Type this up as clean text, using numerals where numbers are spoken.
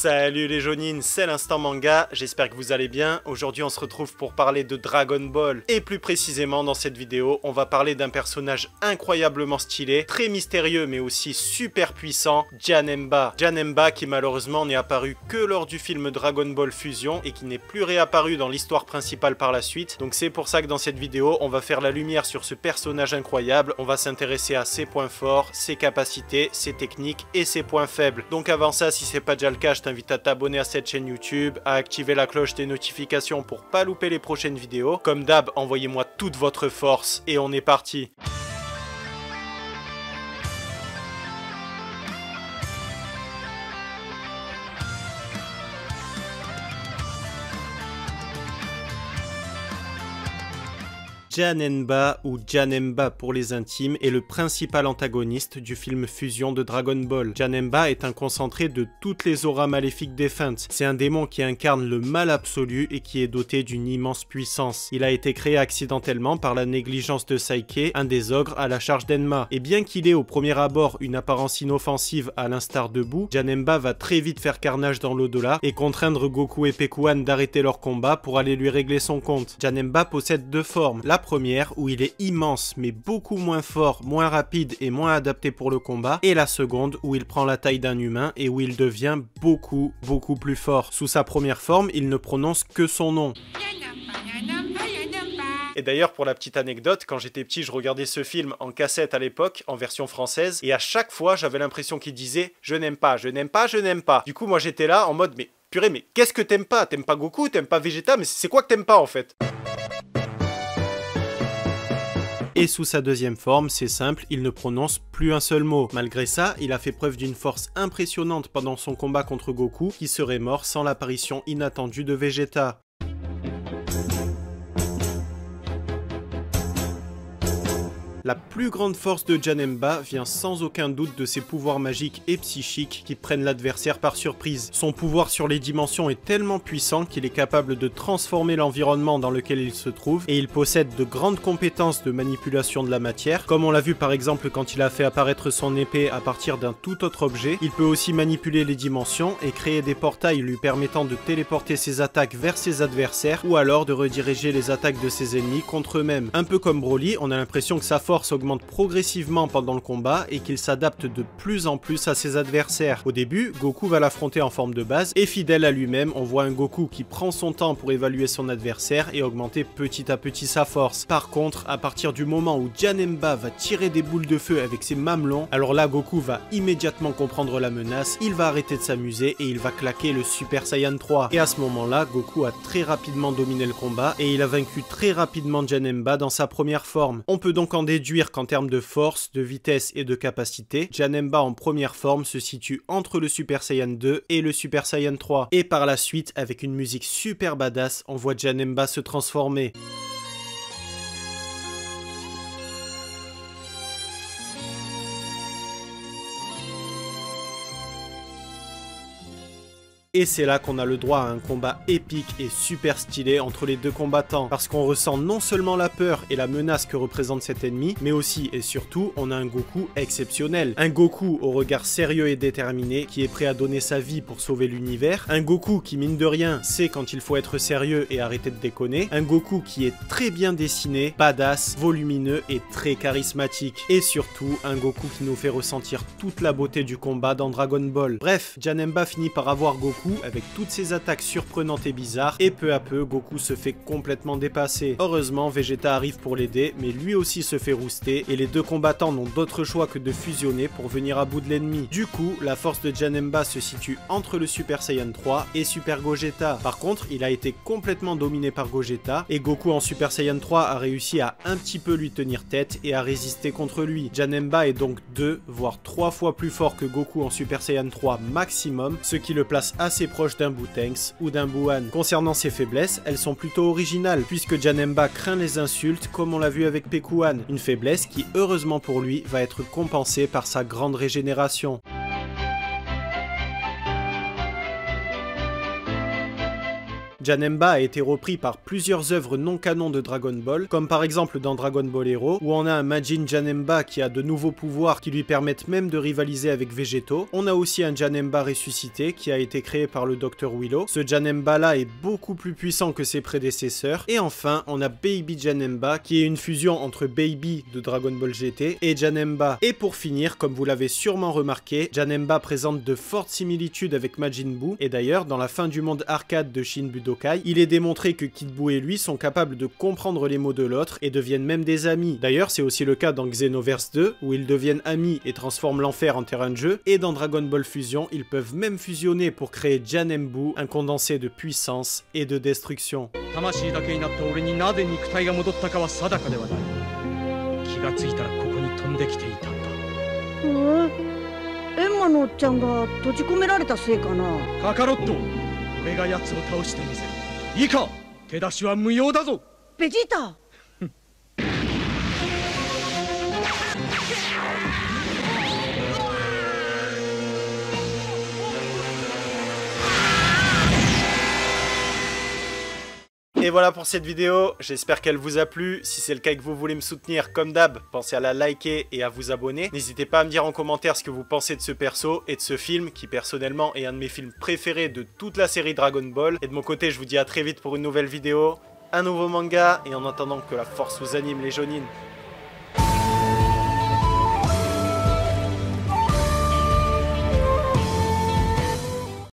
Salut les jaunines, c'est l'instant manga, j'espère que vous allez bien. Aujourd'hui on se retrouve pour parler de Dragon Ball. Et plus précisément dans cette vidéo, on va parler d'un personnage incroyablement stylé, très mystérieux mais aussi super puissant, Janemba. Janemba qui malheureusement n'est apparu que lors du film Dragon Ball Fusion et qui n'est plus réapparu dans l'histoire principale par la suite. Donc c'est pour ça que dans cette vidéo, on va faire la lumière sur ce personnage incroyable. On va s'intéresser à ses points forts, ses capacités, ses techniques et ses points faibles. Donc avant ça, si c'est pas déjà le cas, je t'invite à t'abonner à cette chaîne YouTube, à activer la cloche des notifications pour pas louper les prochaines vidéos. Comme d'hab, envoyez-moi toute votre force et on est parti. Janemba ou Janemba pour les intimes est le principal antagoniste du film Fusion de Dragon Ball. Janemba est un concentré de toutes les auras maléfiques défuntes. C'est un démon qui incarne le mal absolu et qui est doté d'une immense puissance. Il a été créé accidentellement par la négligence de Saike, un des ogres à la charge d'Enma. Et bien qu'il ait au premier abord une apparence inoffensive à l'instar de Boo, Janemba va très vite faire carnage dans l'au-delà et contraindre Goku et Pekuan d'arrêter leur combat pour aller lui régler son compte. Janemba possède deux formes. La première où il est immense mais beaucoup moins fort, moins rapide et moins adapté pour le combat, et la seconde où il prend la taille d'un humain et où il devient beaucoup plus fort. Sous sa première forme, il ne prononce que son nom. Et d'ailleurs, pour la petite anecdote, quand j'étais petit, je regardais ce film en cassette à l'époque, en version française, et à chaque fois, j'avais l'impression qu'il disait « Je n'aime pas, je n'aime pas, je n'aime pas ». Du coup, moi j'étais là en mode « Mais purée, mais qu'est-ce que t'aimes pas? T'aimes pas Goku? T'aimes pas Vegeta? Mais c'est quoi que t'aimes pas en fait ?» Et sous sa deuxième forme, c'est simple, il ne prononce plus un seul mot. Malgré ça, il a fait preuve d'une force impressionnante pendant son combat contre Goku, qui serait mort sans l'apparition inattendue de Vegeta. La plus grande force de Janemba vient sans aucun doute de ses pouvoirs magiques et psychiques qui prennent l'adversaire par surprise. Son pouvoir sur les dimensions est tellement puissant qu'il est capable de transformer l'environnement dans lequel il se trouve, et il possède de grandes compétences de manipulation de la matière, comme on l'a vu par exemple quand il a fait apparaître son épée à partir d'un tout autre objet. Il peut aussi manipuler les dimensions et créer des portails lui permettant de téléporter ses attaques vers ses adversaires, ou alors de rediriger les attaques de ses ennemis contre eux-mêmes. Un peu comme Broly, on a l'impression que sa force augmente progressivement pendant le combat et qu'il s'adapte de plus en plus à ses adversaires. Au début, Goku va l'affronter en forme de base et fidèle à lui-même, on voit un Goku qui prend son temps pour évaluer son adversaire et augmenter petit à petit sa force. Par contre, à partir du moment où Janemba va tirer des boules de feu avec ses mamelons, alors là Goku va immédiatement comprendre la menace, il va arrêter de s'amuser et il va claquer le Super Saiyan 3. Et à ce moment-là, Goku a très rapidement dominé le combat et il a vaincu très rapidement Janemba dans sa première forme. On peut donc en déduire qu'en termes de force, de vitesse et de capacité, Janemba en première forme se situe entre le Super Saiyan 2 et le Super Saiyan 3. Et par la suite, avec une musique super badass, on voit Janemba se transformer. Et c'est là qu'on a le droit à un combat épique et super stylé entre les deux combattants, parce qu'on ressent non seulement la peur et la menace que représente cet ennemi, mais aussi et surtout on a un Goku exceptionnel. Un Goku au regard sérieux et déterminé, qui est prêt à donner sa vie pour sauver l'univers. Un Goku qui mine de rien sait quand il faut être sérieux et arrêter de déconner. Un Goku qui est très bien dessiné, badass, volumineux et très charismatique. Et surtout un Goku qui nous fait ressentir toute la beauté du combat dans Dragon Ball. Bref, Janemba finit par avoir Goku avec toutes ses attaques surprenantes et bizarres, et peu à peu Goku se fait complètement dépasser. Heureusement, Vegeta arrive pour l'aider, mais lui aussi se fait rouster et les deux combattants n'ont d'autre choix que de fusionner pour venir à bout de l'ennemi. Du coup, la force de Janemba se situe entre le Super Saiyan 3 et Super Gogeta. Par contre, il a été complètement dominé par Gogeta et Goku en Super Saiyan 3 a réussi à un petit peu lui tenir tête et à résister contre lui. Janemba est donc 2 voire 3 fois plus fort que Goku en Super Saiyan 3 maximum, ce qui le place assez proche d'un Bootenks ou d'un Buan. Concernant ses faiblesses, elles sont plutôt originales, puisque Janemba craint les insultes comme on l'a vu avec Pekuan, une faiblesse qui heureusement pour lui va être compensée par sa grande régénération. Janemba a été repris par plusieurs œuvres non canon de Dragon Ball, comme par exemple dans Dragon Ball Hero, où on a un Majin Janemba qui a de nouveaux pouvoirs qui lui permettent même de rivaliser avec Végétaux. On a aussi un Janemba ressuscité qui a été créé par le Dr Willow. Ce Janemba là est beaucoup plus puissant que ses prédécesseurs. Et enfin, on a Baby Janemba qui est une fusion entre Baby de Dragon Ball GT et Janemba. Et pour finir, comme vous l'avez sûrement remarqué, Janemba présente de fortes similitudes avec Majin Buu. Et d'ailleurs, dans la fin du monde arcade de Shin Budokai, il est démontré que Kid Buu et lui sont capables de comprendre les mots de l'autre et deviennent même des amis. D'ailleurs, c'est aussi le cas dans Xenoverse 2 où ils deviennent amis et transforment l'enfer en terrain de jeu. Et dans Dragon Ball Fusion, ils peuvent même fusionner pour créer Janembu, un condensé de puissance et de destruction. Et voilà pour cette vidéo, j'espère qu'elle vous a plu. Si c'est le cas et que vous voulez me soutenir, comme d'hab, pensez à la liker et à vous abonner. N'hésitez pas à me dire en commentaire ce que vous pensez de ce perso et de ce film, qui personnellement est un de mes films préférés de toute la série Dragon Ball. Et de mon côté, je vous dis à très vite pour une nouvelle vidéo, un nouveau manga, et en attendant que la force vous anime les Jonin,